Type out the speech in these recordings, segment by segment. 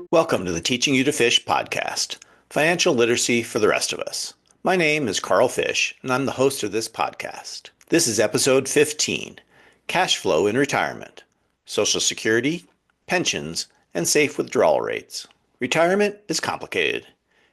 Welcome to the Teaching You to Fish podcast, financial literacy for the rest of us. My name is Carl Fish, and I'm the host of this podcast. This is episode 15, Cash Flow in Retirement, Social Security, Pensions, and Safe Withdrawal Rates. Retirement is complicated.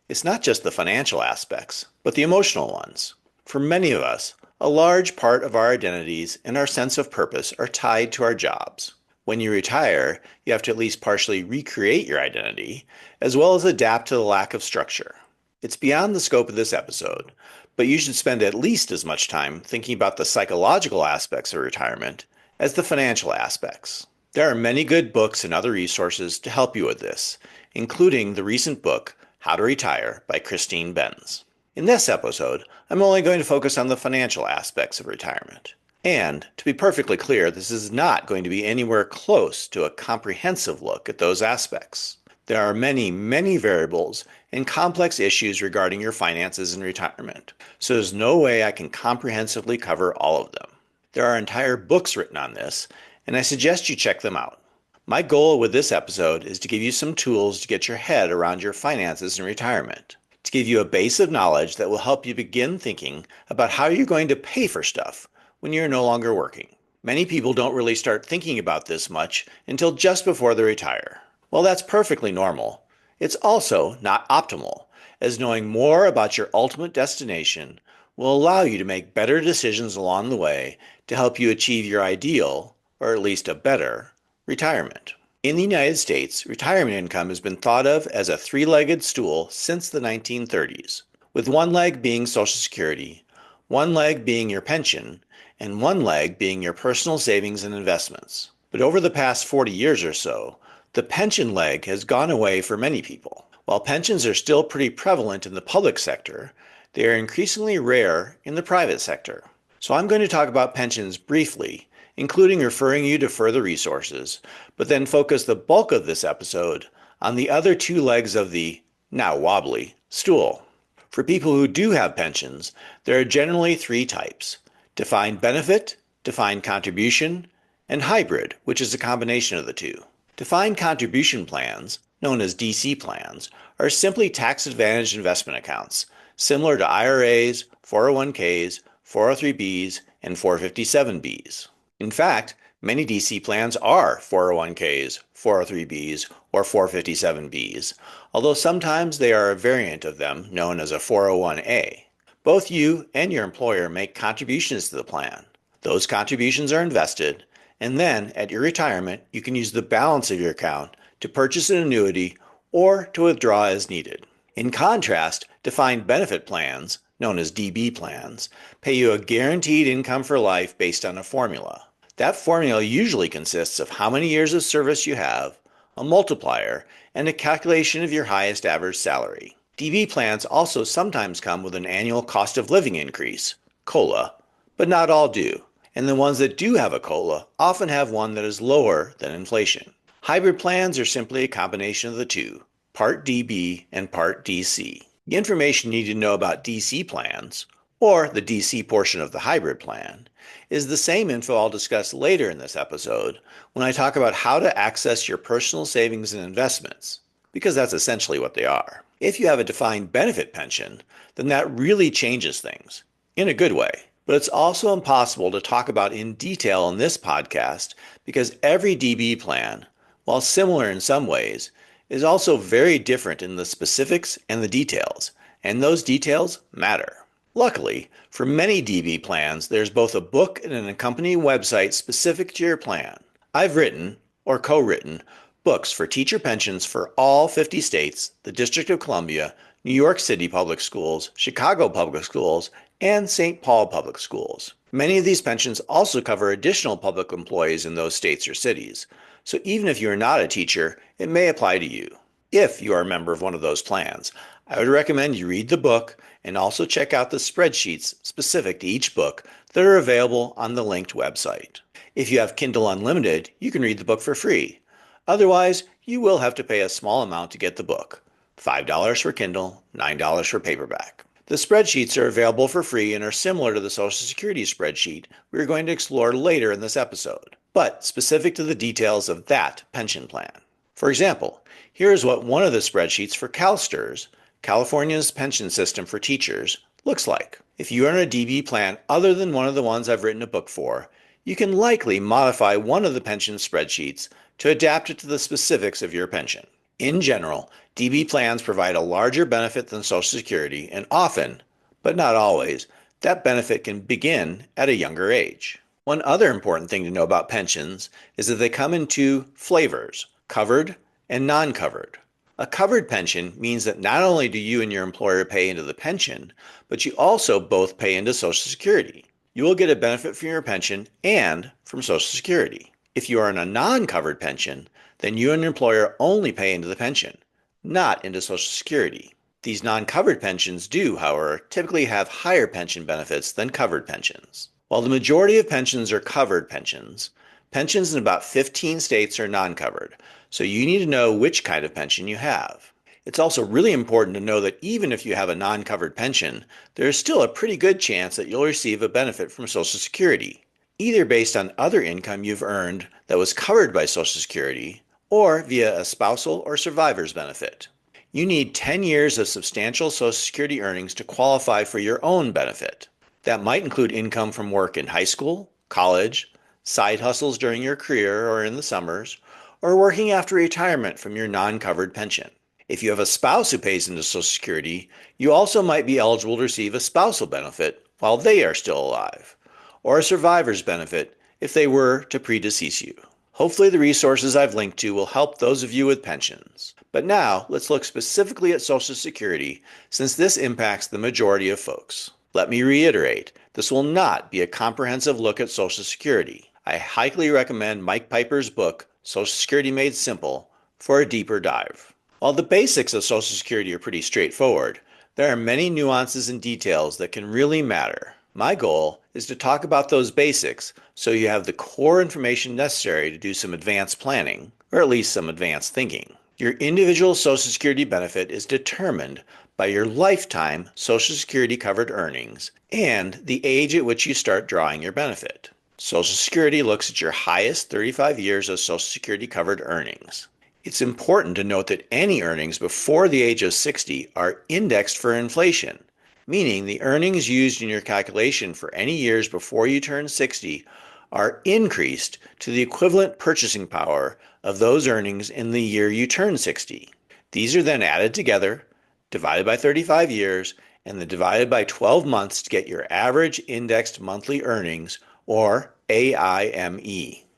It's not just the financial aspects, but the emotional ones. For many of us, a large part of our identities and our sense of purpose are tied to our jobs. When you retire, you have to at least partially recreate your identity, as well as adapt to the lack of structure. It's beyond the scope of this episode, but you should spend at least as much time thinking about the psychological aspects of retirement as the financial aspects. There are many good books and other resources to help you with this, including the recent book, How to Retire by Christine Benz. In this episode, I'm only going to focus on the financial aspects of retirement. And, to be perfectly clear, this is not going to be anywhere close to a comprehensive look at those aspects. There are many, many variables and complex issues regarding your finances in retirement, so there's no way I can comprehensively cover all of them. There are entire books written on this, and I suggest you check them out. My goal with this episode is to give you some tools to get your head around your finances in retirement, to give you a base of knowledge that will help you begin thinking about how you're going to pay for stuff when you're no longer working. Many people don't really start thinking about this much until just before they retire. While that's perfectly normal, it's also not optimal, as knowing more about your ultimate destination will allow you to make better decisions along the way to help you achieve your ideal, or at least a better, retirement. In the United States, retirement income has been thought of as a three-legged stool since the 1930s, with one leg being Social Security, one leg being your pension, and one leg being your personal savings and investments. But over the past 40 years or so, the pension leg has gone away for many people. While pensions are still pretty prevalent in the public sector, they are increasingly rare in the private sector. So I'm going to talk about pensions briefly, including referring you to further resources, but then focus the bulk of this episode on the other two legs of the, now wobbly, stool. For people who do have pensions, there are generally three types: defined benefit, defined contribution, and hybrid, which is a combination of the two. Defined contribution plans, known as DC plans, are simply tax-advantaged investment accounts, similar to IRAs, 401ks, 403bs, and 457bs. In fact, many DC plans are 401ks, 403bs, or 457bs, although sometimes they are a variant of them known as a 401a. Both you and your employer make contributions to the plan. Those contributions are invested, and then at your retirement, you can use the balance of your account to purchase an annuity or to withdraw as needed. In contrast, defined benefit plans, known as DB plans, pay you a guaranteed income for life based on a formula. That formula usually consists of how many years of service you have, a multiplier, and a calculation of your highest average salary. DB plans also sometimes come with an annual cost of living increase, COLA, but not all do, and the ones that do have a COLA often have one that is lower than inflation. Hybrid plans are simply a combination of the two, Part DB and Part DC. The information you need to know about DC plans, or the DC portion of the hybrid plan, is the same info I'll discuss later in this episode when I talk about how to access your personal savings and investments, because that's essentially what they are. If you have a defined benefit pension, then that really changes things, in a good way. But it's also impossible to talk about in detail in this podcast because every DB plan, while similar in some ways, is also very different in the specifics and the details, and those details matter. Luckily, for many DB plans, there's both a book and an accompanying website specific to your plan. I've written, or co-written, books for teacher pensions for all 50 states, the District of Columbia, New York City Public Schools, Chicago Public Schools, and St. Paul Public Schools. Many of these pensions also cover additional public employees in those states or cities, so even if you are not a teacher, it may apply to you. If you are a member of one of those plans, I would recommend you read the book and also check out the spreadsheets specific to each book that are available on the linked website. If you have Kindle Unlimited, you can read the book for free. Otherwise, you will have to pay a small amount to get the book, $5 for Kindle, $9 for paperback. The spreadsheets are available for free and are similar to the Social Security spreadsheet we are going to explore later in this episode, but specific to the details of that pension plan. For example, here's what one of the spreadsheets for CalSTRS, California's pension system for teachers, looks like. If you are in a DB plan other than one of the ones I've written a book for, you can likely modify one of the pension spreadsheets to adapt it to the specifics of your pension. In general, DB plans provide a larger benefit than Social Security, and often, but not always, that benefit can begin at a younger age. One other important thing to know about pensions is that they come in two flavors, covered and non-covered. A covered pension means that not only do you and your employer pay into the pension, but you also both pay into Social Security. You will get a benefit from your pension and from Social Security. If you are in a non-covered pension, then you and your employer only pay into the pension, not into Social Security. These non-covered pensions do, however, typically have higher pension benefits than covered pensions. While the majority of pensions are covered pensions, pensions in about 15 states are non-covered, so you need to know which kind of pension you have. It's also really important to know that even if you have a non-covered pension, there is still a pretty good chance that you'll receive a benefit from Social Security, either based on other income you've earned that was covered by Social Security or via a spousal or survivor's benefit. You need 10 years of substantial Social Security earnings to qualify for your own benefit. That might include income from work in high school, college, side hustles during your career or in the summers, or working after retirement from your non-covered pension. If you have a spouse who pays into Social Security, you also might be eligible to receive a spousal benefit while they are still alive, or a survivor's benefit if they were to predecease you. Hopefully the resources I've linked to will help those of you with pensions. But now let's look specifically at Social Security, since this impacts the majority of folks. Let me reiterate, this will not be a comprehensive look at Social Security. I highly recommend Mike Piper's book, Social Security Made Simple, for a deeper dive. While the basics of Social Security are pretty straightforward, there are many nuances and details that can really matter. My goal is to talk about those basics so you have the core information necessary to do some advanced planning, or at least some advanced thinking. Your individual Social Security benefit is determined by your lifetime Social Security covered earnings and the age at which you start drawing your benefit. Social Security looks at your highest 35 years of Social Security covered earnings. It's important to note that any earnings before the age of 60 are indexed for inflation, meaning the earnings used in your calculation for any years before you turn 60 are increased to the equivalent purchasing power of those earnings in the year you turn 60. These are then added together, divided by 35 years, and then divided by 12 months to get your average indexed monthly earnings, or AIME.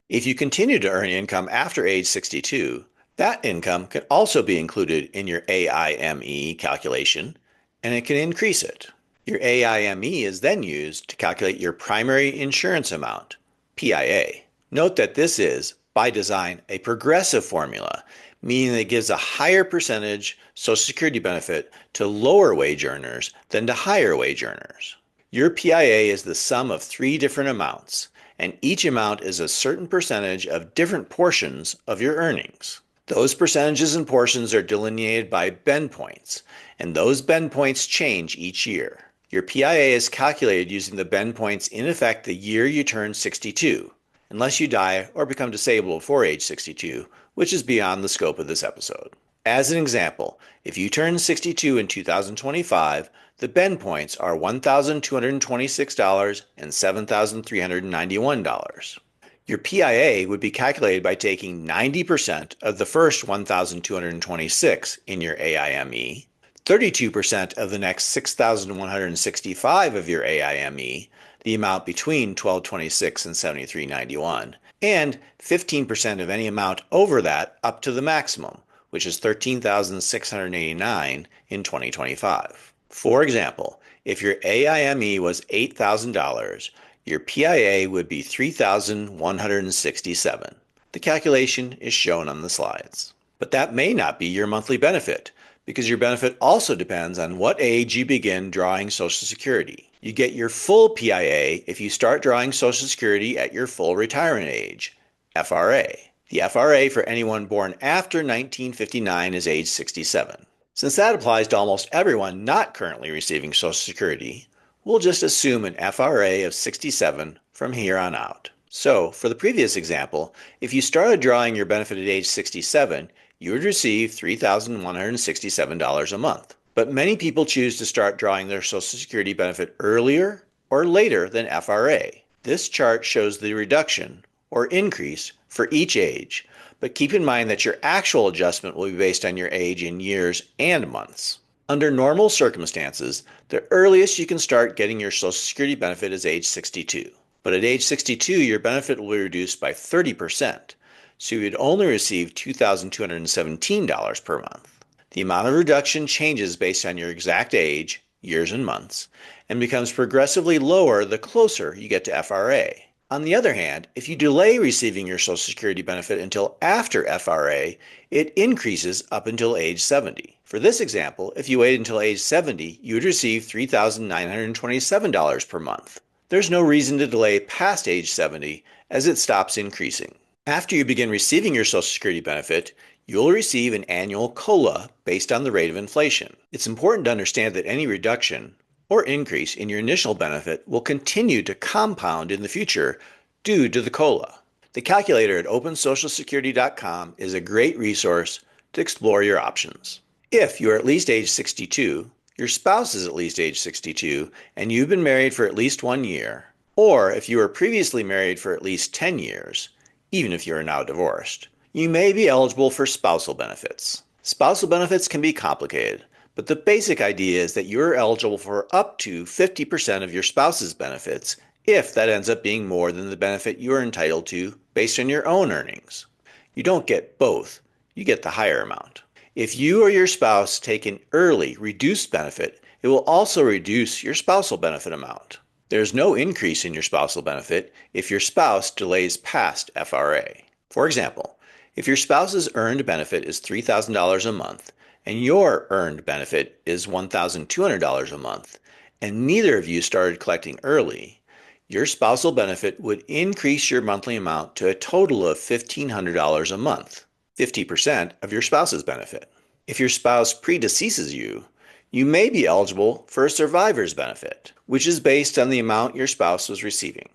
If you continue to earn income after age 62, that income can also be included in your AIME calculation, and it can increase it. Your AIME is then used to calculate your primary insurance amount, PIA. Note that this is, by design, a progressive formula, meaning that it gives a higher percentage Social Security benefit to lower wage earners than to higher wage earners. Your PIA is the sum of three different amounts, and each amount is a certain percentage of different portions of your earnings. Those percentages and portions are delineated by bend points, and those bend points change each year. Your PIA is calculated using the bend points in effect the year you turn 62, unless you die or become disabled before age 62, which is beyond the scope of this episode. As an example, if you turn 62 in 2025, the bend points are $1,226 and $7,391. Your PIA would be calculated by taking 90% of the first $1,226 in your AIME, 32% of the next $6,165 of your AIME, the amount between $1,226 and $73.91, and 15% of any amount over that up to the maximum, which is $13,689 in 2025. For example, if your AIME was $8,000, your PIA would be $3,167. The calculation is shown on the slides. But that may not be your monthly benefit, because your benefit also depends on what age you begin drawing Social Security. You get your full PIA if you start drawing Social Security at your full retirement age, FRA. The FRA for anyone born after 1959 is age 67. Since that applies to almost everyone not currently receiving Social Security, we'll just assume an FRA of 67 from here on out. So, for the previous example, if you started drawing your benefit at age 67, you would receive $3,167 a month. But many people choose to start drawing their Social Security benefit earlier or later than FRA. This chart shows the reduction or increase for each age, but keep in mind that your actual adjustment will be based on your age in years and months. Under normal circumstances, the earliest you can start getting your Social Security benefit is age 62. But at age 62, your benefit will be reduced by 30%, so you would only receive $2,217 per month. The amount of reduction changes based on your exact age, years and months, and becomes progressively lower the closer you get to FRA. On the other hand, if you delay receiving your Social Security benefit until after FRA, it increases up until age 70. For this example, if you wait until age 70, you would receive $3,927 per month. There's no reason to delay past age 70 as it stops increasing. After you begin receiving your Social Security benefit, you'll receive an annual COLA based on the rate of inflation. It's important to understand that any reduction or increase in your initial benefit will continue to compound in the future due to the COLA. The calculator at opensocialsecurity.com is a great resource to explore your options. If you are at least age 62, your spouse is at least age 62, and you've been married for at least 1 year, or if you were previously married for at least 10 years, even if you are now divorced, you may be eligible for spousal benefits. Spousal benefits can be complicated, but the basic idea is that you are eligible for up to 50% of your spouse's benefits if that ends up being more than the benefit you are entitled to based on your own earnings. You don't get both, you get the higher amount. If you or your spouse take an early, reduced benefit, it will also reduce your spousal benefit amount. There's no increase in your spousal benefit if your spouse delays past FRA. For example, if your spouse's earned benefit is $3,000 a month and your earned benefit is $1,200 a month, and neither of you started collecting early, your spousal benefit would increase your monthly amount to a total of $1,500 a month, 50% of your spouse's benefit. If your spouse predeceases you, you may be eligible for a survivor's benefit, which is based on the amount your spouse was receiving.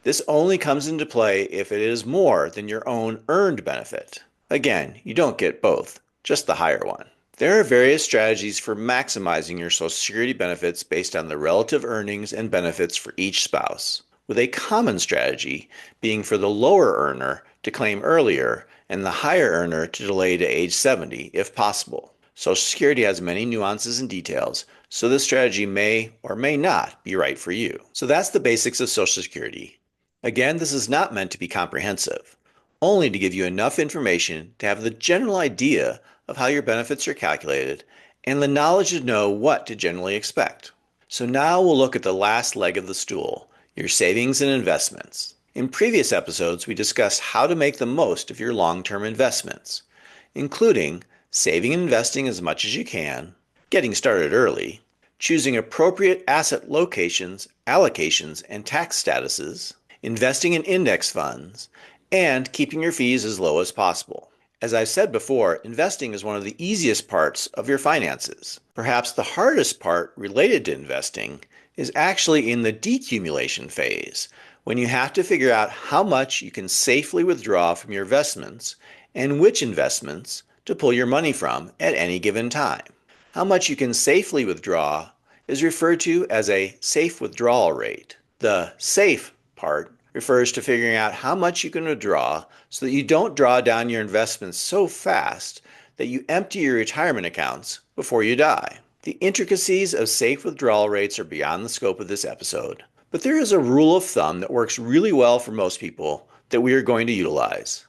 This only comes into play if it is more than your own earned benefit. Again, you don't get both, just the higher one. There are various strategies for maximizing your Social Security benefits based on the relative earnings and benefits for each spouse, with a common strategy being for the lower earner to claim earlier and the higher earner to delay to age 70 if possible. Social Security has many nuances and details, so this strategy may or may not be right for you. So that's the basics of Social Security. Again, this is not meant to be comprehensive, only to give you enough information to have the general idea of how your benefits are calculated and the knowledge to know what to generally expect. So now we'll look at the last leg of the stool, your savings and investments. In previous episodes, we discussed how to make the most of your long-term investments, including saving and investing as much as you can, getting started early, choosing appropriate asset locations, allocations, and tax statuses, investing in index funds, and keeping your fees as low as possible. As I've said before, investing is one of the easiest parts of your finances. Perhaps the hardest part related to investing is actually in the decumulation phase, when you have to figure out how much you can safely withdraw from your investments and which investments to pull your money from at any given time. How much you can safely withdraw is referred to as a safe withdrawal rate. The safe part refers to figuring out how much you can withdraw so that you don't draw down your investments so fast that you empty your retirement accounts before you die. The intricacies of safe withdrawal rates are beyond the scope of this episode, but there is a rule of thumb that works really well for most people that we are going to utilize.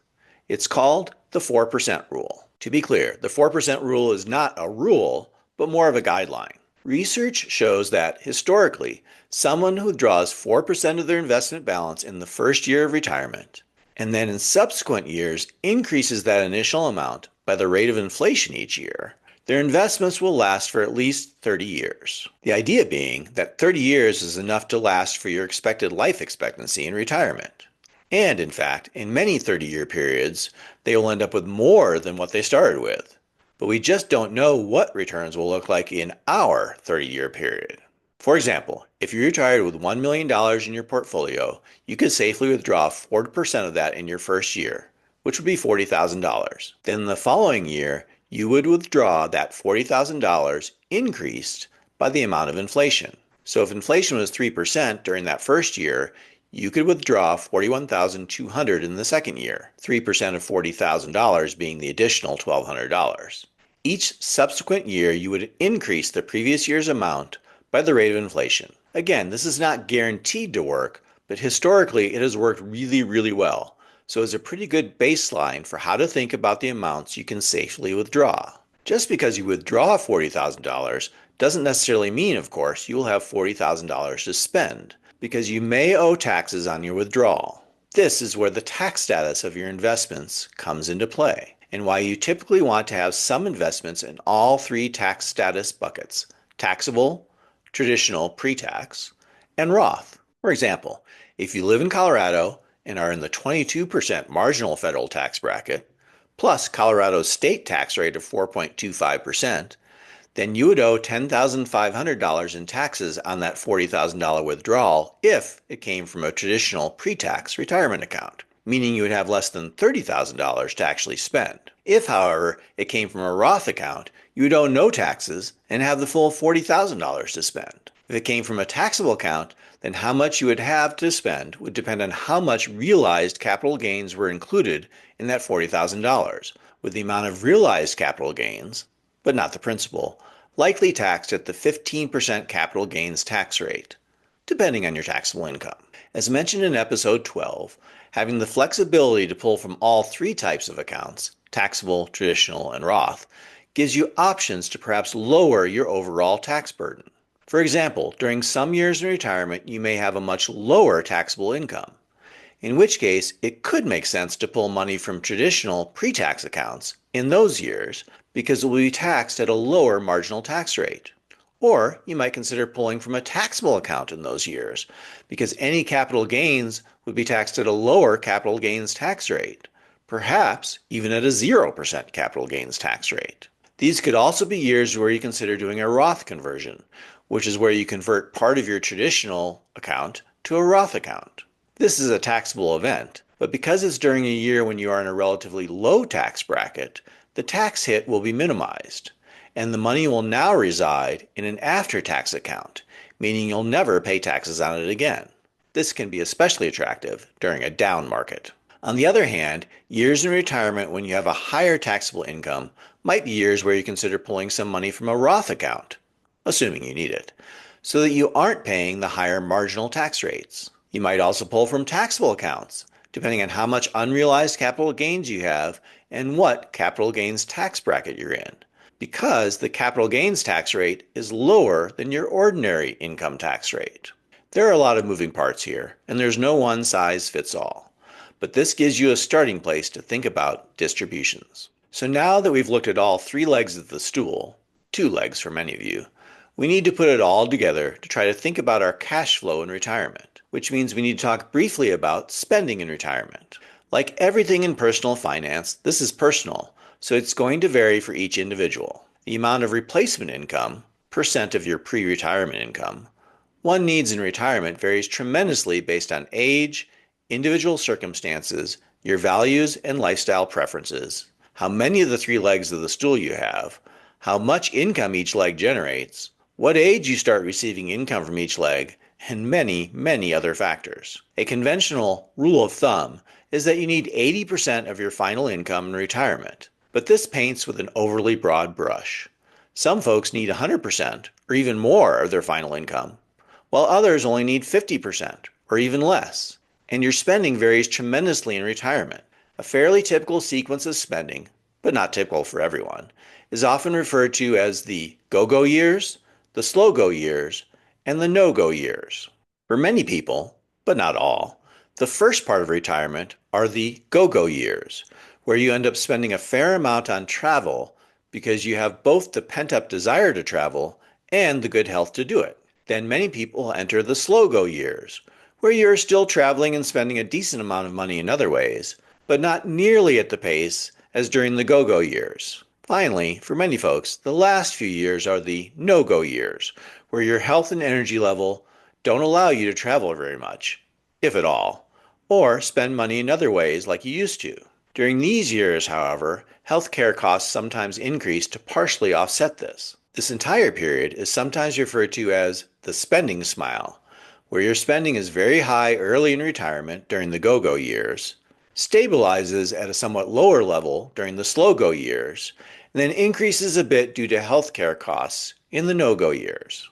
It's called the 4% rule. To be clear, the 4% rule is not a rule, but more of a guideline. Research shows that, historically, someone who withdraws 4% of their investment balance in the first year of retirement, and then in subsequent years increases that initial amount by the rate of inflation each year, their investments will last for at least 30 years. The idea being that 30 years is enough to last for your expected life expectancy in retirement. And in fact, in many 30-year periods, they will end up with more than what they started with. But we just don't know what returns will look like in our 30-year period. For example, if you retired with $1 million in your portfolio, you could safely withdraw 4% of that in your first year, which would be $40,000. Then the following year, you would withdraw that $40,000 increased by the amount of inflation. So if inflation was 3% during that first year, you could withdraw $41,200 in the second year, 3% of $40,000 being the additional $1,200. Each subsequent year, you would increase the previous year's amount by the rate of inflation. Again, this is not guaranteed to work, but historically it has worked really, really well. So it's a pretty good baseline for how to think about the amounts you can safely withdraw. Just because you withdraw $40,000 doesn't necessarily mean, of course, you will have $40,000 to spend, because you may owe taxes on your withdrawal. This is where the tax status of your investments comes into play, and why you typically want to have some investments in all three tax status buckets: taxable, traditional pre-tax, and Roth. For example, if you live in Colorado and are in the 22% marginal federal tax bracket, plus Colorado's state tax rate of 4.25%, then you would owe $10,500 in taxes on that $40,000 withdrawal if it came from a traditional pre-tax retirement account, meaning you would have less than $30,000 to actually spend. If, however, it came from a Roth account, you would owe no taxes and have the full $40,000 to spend. If it came from a taxable account, then how much you would have to spend would depend on how much realized capital gains were included in that $40,000, with the amount of realized capital gains, but not the principal, likely taxed at the 15% capital gains tax rate, depending on your taxable income. As mentioned in episode 12, having the flexibility to pull from all three types of accounts, taxable, traditional, and Roth, gives you options to perhaps lower your overall tax burden. For example, during some years in retirement, you may have a much lower taxable income, in which case it could make sense to pull money from traditional pre-tax accounts in those years because it will be taxed at a lower marginal tax rate. Or you might consider pulling from a taxable account in those years because any capital gains would be taxed at a lower capital gains tax rate, perhaps even at a 0% capital gains tax rate. These could also be years where you consider doing a Roth conversion, which is where you convert part of your traditional account to a Roth account. This is a taxable event, but because it's during a year when you are in a relatively low tax bracket, the tax hit will be minimized, and the money will now reside in an after-tax account, meaning you'll never pay taxes on it again. This can be especially attractive during a down market. On the other hand, years in retirement when you have a higher taxable income might be years where you consider pulling some money from a Roth account, assuming you need it, so that you aren't paying the higher marginal tax rates. You might also pull from taxable accounts, depending on how much unrealized capital gains you have and what capital gains tax bracket you're in, because the capital gains tax rate is lower than your ordinary income tax rate. There are a lot of moving parts here, and there's no one size fits all, but this gives you a starting place to think about distributions. So now that we've looked at all three legs of the stool, two legs for many of you, we need to put it all together to try to think about our cash flow in retirement, which means we need to talk briefly about spending in retirement. Like everything in personal finance, this is personal, so it's going to vary for each individual. The amount of replacement income, percent of your pre-retirement income, one needs in retirement varies tremendously based on age, individual circumstances, your values and lifestyle preferences, how many of the three legs of the stool you have, how much income each leg generates, what age you start receiving income from each leg, and many, many other factors. A conventional rule of thumb is that you need 80% of your final income in retirement, but this paints with an overly broad brush. Some folks need 100% or even more of their final income, while others only need 50% or even less. And your spending varies tremendously in retirement. A fairly typical sequence of spending, but not typical for everyone, is often referred to as the go-go years, the slow-go years, and the no-go years. For many people, but not all, the first part of retirement are the go-go years, where you end up spending a fair amount on travel because you have both the pent-up desire to travel and the good health to do it. Then many people enter the slow-go years, where you're still traveling and spending a decent amount of money in other ways, but not nearly at the pace as during the go-go years. Finally, for many folks, the last few years are the no-go years, where your health and energy level don't allow you to travel very much, if at all, or spend money in other ways like you used to. During these years, however, healthcare costs sometimes increase to partially offset this. This entire period is sometimes referred to as the spending smile, where your spending is very high early in retirement during the go-go years, stabilizes at a somewhat lower level during the slow-go years, and then increases a bit due to healthcare costs in the no-go years.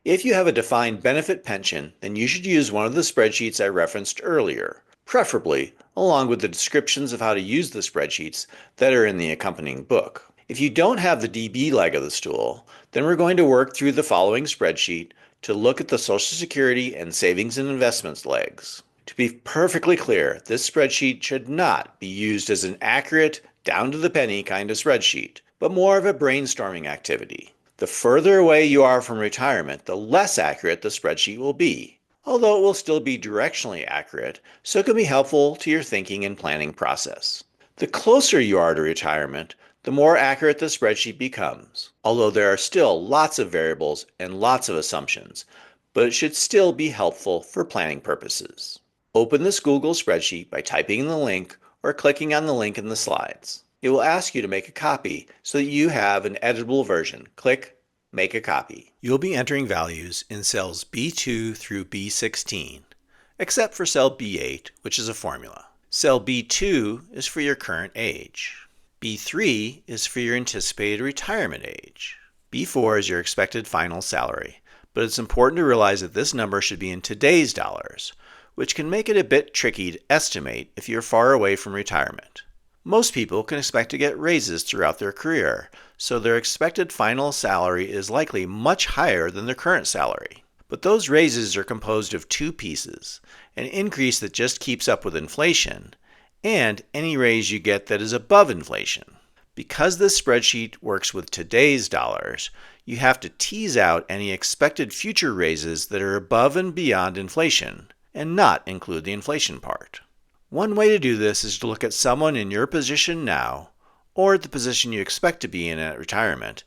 If you have a defined benefit pension, then you should use one of the spreadsheets I referenced earlier, preferably along with the descriptions of how to use the spreadsheets that are in the accompanying book. If you don't have the DB leg of the stool, then we're going to work through the following spreadsheet to look at the Social Security and savings and investments legs. To be perfectly clear, this spreadsheet should not be used as an accurate, down-to-the-penny kind of spreadsheet, but more of a brainstorming activity. The further away you are from retirement, the less accurate the spreadsheet will be, although it will still be directionally accurate, so it can be helpful to your thinking and planning process. The closer you are to retirement, the more accurate the spreadsheet becomes, although there are still lots of variables and lots of assumptions, but it should still be helpful for planning purposes. Open this Google spreadsheet by typing in the link or clicking on the link in the slides. It will ask you to make a copy so that you have an editable version. Click Make a Copy. You'll be entering values in cells B2 through B16, except for cell B8, which is a formula. Cell B2 is for your current age. B3 is for your anticipated retirement age. B4 is your expected final salary, but it's important to realize that this number should be in today's dollars, which can make it a bit tricky to estimate if you're far away from retirement. Most people can expect to get raises throughout their career, so their expected final salary is likely much higher than their current salary. But those raises are composed of two pieces: an increase that just keeps up with inflation, and any raise you get that is above inflation. Because this spreadsheet works with today's dollars, you have to tease out any expected future raises that are above and beyond inflation, and not include the inflation part. One way to do this is to look at someone in your position now, or the position you expect to be in at retirement,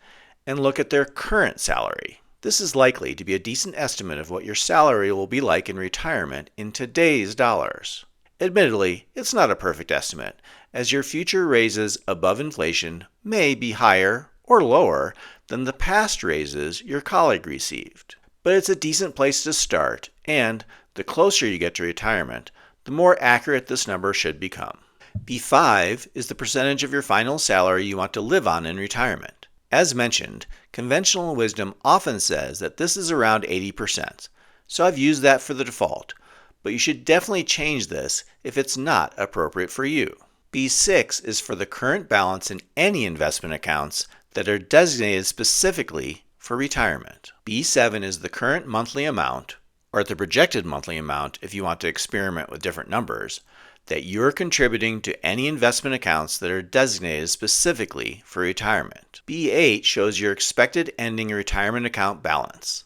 and look at their current salary. This is likely to be a decent estimate of what your salary will be like in retirement in today's dollars. Admittedly, it's not a perfect estimate, as your future raises above inflation may be higher or lower than the past raises your colleague received. But it's a decent place to start, and the closer you get to retirement, the more accurate this number should become. B5 is the percentage of your final salary you want to live on in retirement. As mentioned, conventional wisdom often says that this is around 80%, so I've used that for the default, but you should definitely change this if it's not appropriate for you. B6 is for the current balance in any investment accounts that are designated specifically for retirement. B7 is the current monthly amount, or the projected monthly amount if you want to experiment with different numbers, that you're contributing to any investment accounts that are designated specifically for retirement. B8 shows your expected ending retirement account balance.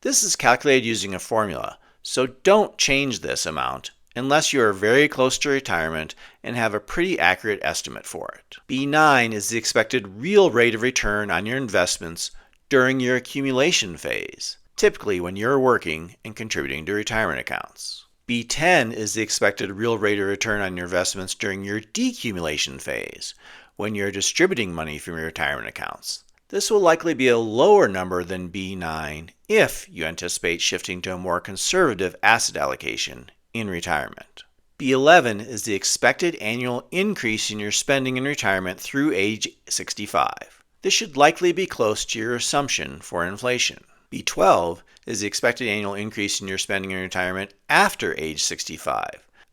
This is calculated using a formula, so don't change this amount unless you are very close to retirement and have a pretty accurate estimate for it. B9 is the expected real rate of return on your investments during your accumulation phase, typically when you're working and contributing to retirement accounts. B10 is the expected real rate of return on your investments during your decumulation phase, when you're distributing money from your retirement accounts. This will likely be a lower number than B9 if you anticipate shifting to a more conservative asset allocation in retirement. B11 is the expected annual increase in your spending in retirement through age 65. This should likely be close to your assumption for inflation. B12 is the expected annual increase in your spending in retirement after age 65.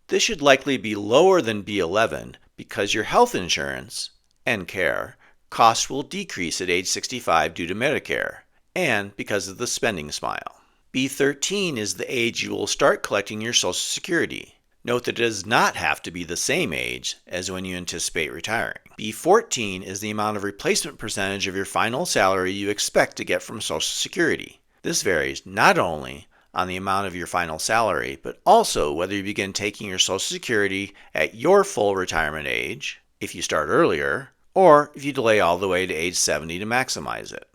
This should likely be lower than B11 because your health insurance and care costs will decrease at age 65 due to Medicare, and because of the spending smile. B13 is the age you will start collecting your Social Security. Note that it does not have to be the same age as when you anticipate retiring. B14 is the amount of replacement percentage of your final salary you expect to get from Social Security. This varies not only on the amount of your final salary, but also whether you begin taking your Social Security at your full retirement age, if you start earlier, or if you delay all the way to age 70 to maximize it.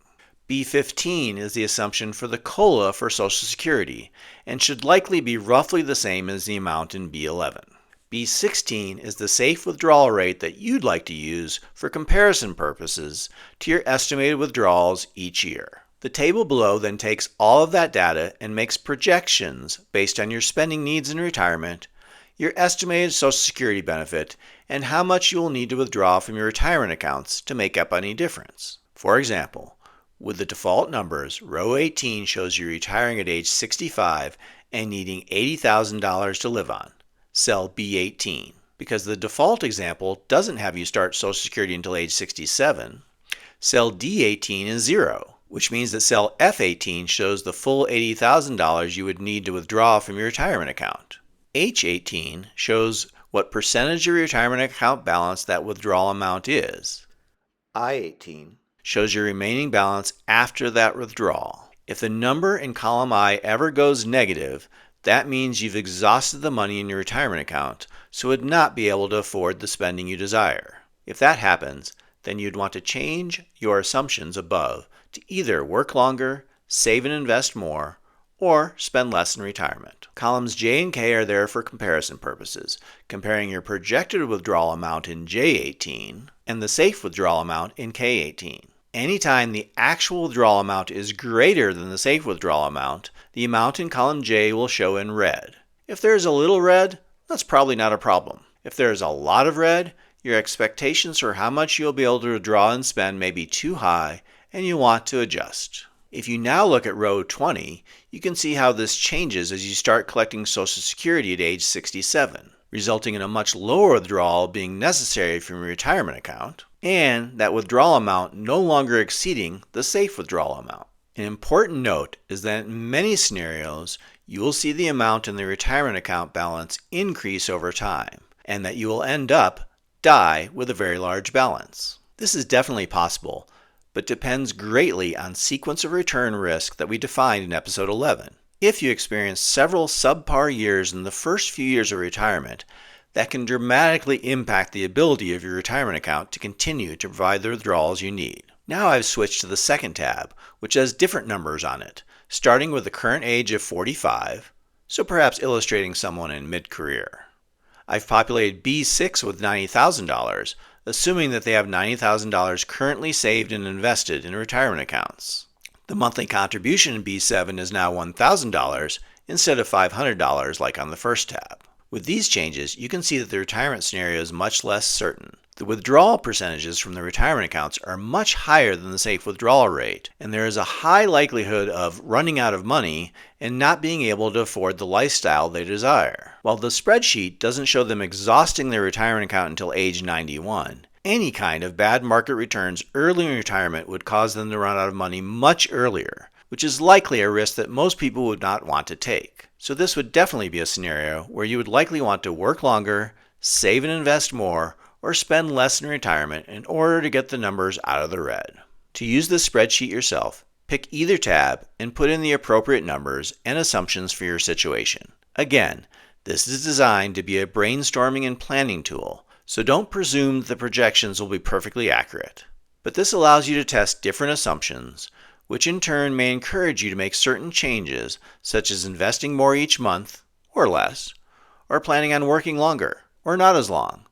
B15 is the assumption for the COLA for Social Security, and should likely be roughly the same as the amount in B11. B16 is the safe withdrawal rate that you'd like to use for comparison purposes to your estimated withdrawals each year. The table below then takes all of that data and makes projections based on your spending needs in retirement, your estimated Social Security benefit, and how much you will need to withdraw from your retirement accounts to make up any difference. For example, with the default numbers, row 18 shows you retiring at age 65 and needing $80,000 to live on. Cell B18. Because the default example doesn't have you start Social Security until age 67, cell D18 is 0, which means that cell F18 shows the full $80,000 you would need to withdraw from your retirement account. H18 shows what percentage of your retirement account balance that withdrawal amount is. I18 shows your remaining balance after that withdrawal. If the number in column I ever goes negative, that means you've exhausted the money in your retirement account, so would not be able to afford the spending you desire. If that happens, then you'd want to change your assumptions above to either work longer, save and invest more, or spend less in retirement. Columns J and K are there for comparison purposes, comparing your projected withdrawal amount in J18 and the safe withdrawal amount in K18. Anytime the actual withdrawal amount is greater than the safe withdrawal amount, the amount in column J will show in red. If there is a little red, that's probably not a problem. If there is a lot of red, your expectations for how much you'll be able to withdraw and spend may be too high and you want to adjust. If you now look at row 20, you can see how this changes as you start collecting Social Security at age 67, resulting in a much lower withdrawal being necessary from your retirement account, and that withdrawal amount no longer exceeding the safe withdrawal amount. An important note is that in many scenarios, you will see the amount in the retirement account balance increase over time, and that you will end up die with a very large balance. This is definitely possible, but depends greatly on sequence of return risk that we defined in episode 11. If you experience several subpar years in the first few years of retirement, that can dramatically impact the ability of your retirement account to continue to provide the withdrawals you need. Now I've switched to the second tab, which has different numbers on it, starting with the current age of 45, so perhaps illustrating someone in mid-career. I've populated B6 with $90,000, assuming that they have $90,000 currently saved and invested in retirement accounts. The monthly contribution in B7 is now $1,000 instead of $500 like on the first tab. With these changes, you can see that the retirement scenario is much less certain. The withdrawal percentages from the retirement accounts are much higher than the safe withdrawal rate, and there is a high likelihood of running out of money and not being able to afford the lifestyle they desire. While the spreadsheet doesn't show them exhausting their retirement account until age 91, any kind of bad market returns early in retirement would cause them to run out of money much earlier, which is likely a risk that most people would not want to take. So this would definitely be a scenario where you would likely want to work longer, save and invest more, or spend less in retirement in order to get the numbers out of the red. To use this spreadsheet yourself, pick either tab and put in the appropriate numbers and assumptions for your situation. Again, this is designed to be a brainstorming and planning tool, so don't presume that the projections will be perfectly accurate. But this allows you to test different assumptions, which in turn may encourage you to make certain changes, such as investing more each month, or less, or planning on working longer, or not as long,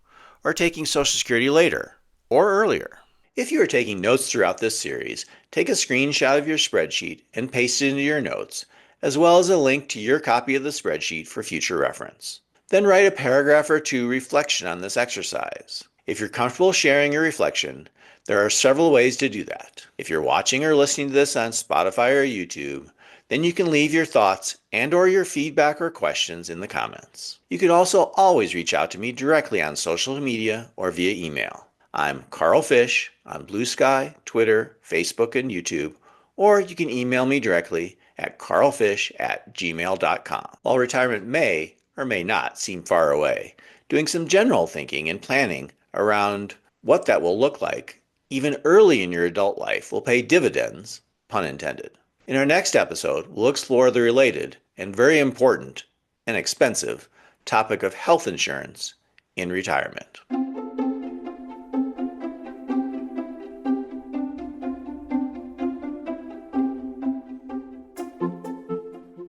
or taking Social Security later, or earlier. If you are taking notes throughout this series, take a screenshot of your spreadsheet and paste it into your notes, as well as a link to your copy of the spreadsheet for future reference. Then write a paragraph or two reflection on this exercise. If you're comfortable sharing your reflection, there are several ways to do that. If you're watching or listening to this on Spotify or YouTube, then you can leave your thoughts and/or your feedback or questions in the comments. You can also always reach out to me directly on social media or via email. I'm Carl Fish on Blue Sky, Twitter, Facebook, and YouTube, or you can email me directly at carlfish@gmail.com. While retirement may or may not seem far away, doing some general thinking and planning around what that will look like even early in your adult life will pay dividends, pun intended. In our next episode, we'll explore the related and very important and expensive topic of health insurance in retirement.